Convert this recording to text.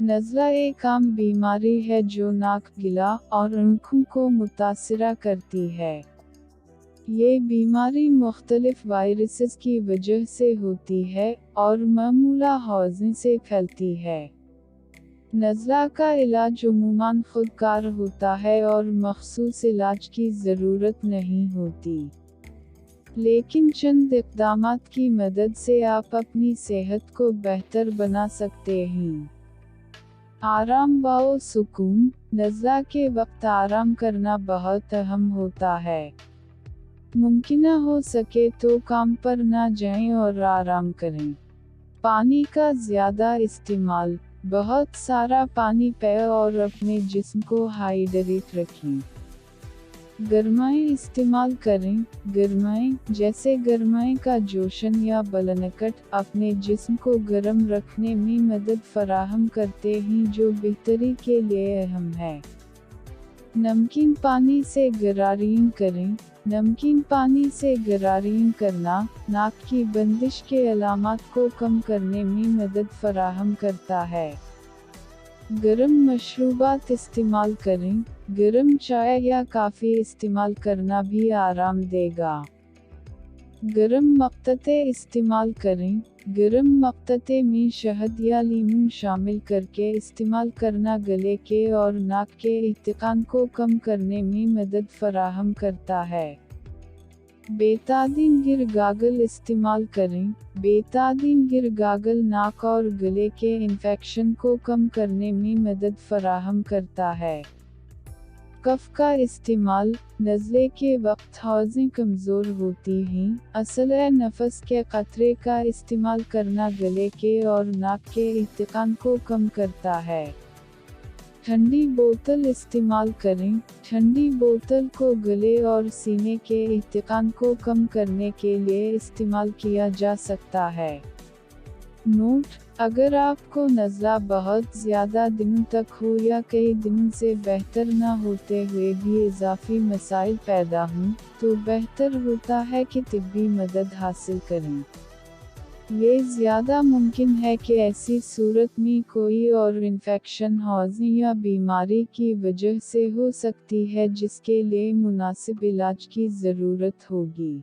नज़ला एक आम बीमारी है जो नाक, गला और आँखों को मुतासिर करती है। ये बीमारी मुख्तलिफ वायरसेस की वजह से होती है और मामूला हौज़े से फैलती है। नज़ला का इलाज उमूमन खुदकार होता है और मखसूस इलाज की ज़रूरत नहीं होती, लेकिन चंद इक़दामात की मदद से आप अपनी सेहत को बेहतर बना सकते हैं। आराम व सुकून। नज़ला के वक्त आराम करना बहुत अहम होता है। मुमकिन हो सके तो काम पर ना जाएं और आराम करें। पानी का ज़्यादा इस्तेमाल। बहुत सारा पानी पिएं और अपने जिस्म को हाइड्रेट रखें। गर्माएं इस्तेमाल करें। गर्माएं, जैसे गर्माएं का जोशन या बलनकट, अपने जिस्म को गर्म रखने में मदद फराहम करते हैं जो बेहतरी के लिए अहम है। नमकीन पानी से गरारियां करें। नमकीन पानी से गरारियां करना, नाक की बंदिश के अलामात को कम करने में मदद फराहम करता है। गरम मशरूबात इस्तेमाल करें। गरम चाय या काफ़ी इस्तेमाल करना भी आराम देगा। गरम मक्तते इस्तेमाल करें। गरम मक्तते में शहद या लीमू शामिल करके इस्तेमाल करना गले के और नाक के इत्तेकान को कम करने में मदद फराहम करता है। बेतादीन गिर गागल इस्तेमाल करें। बेतादीन गिर गागल नाक और गले के इन्फेक्शन को कम करने में मदद फराहम करता है। कफ का इस्तेमाल। नज़ले के वक्त हौज़ें कमज़ोर होती हैं, असले नफ़स के क़तरे का इस्तेमाल करना गले के और नाक के इत्तेकान को कम करता है। ठंडी बोतल इस्तेमाल करें। ठंडी बोतल को गले और सीने के इत्तेकान को कम करने के लिए इस्तेमाल किया जा सकता है। नोट: अगर आपको नज़ला बहुत ज़्यादा दिनों तक हो या कई दिनों से बेहतर न होते हुए भी इजाफ़ी मसाइल पैदा हों, तो बेहतर होता है कि तिब्बी मदद हासिल करें। ये ज़्यादा मुमकिन है कि ऐसी सूरत में कोई और इन्फेक्शन हौज़े या बीमारी की वजह से हो सकती है जिसके लिए मुनासिब इलाज की ज़रूरत होगी।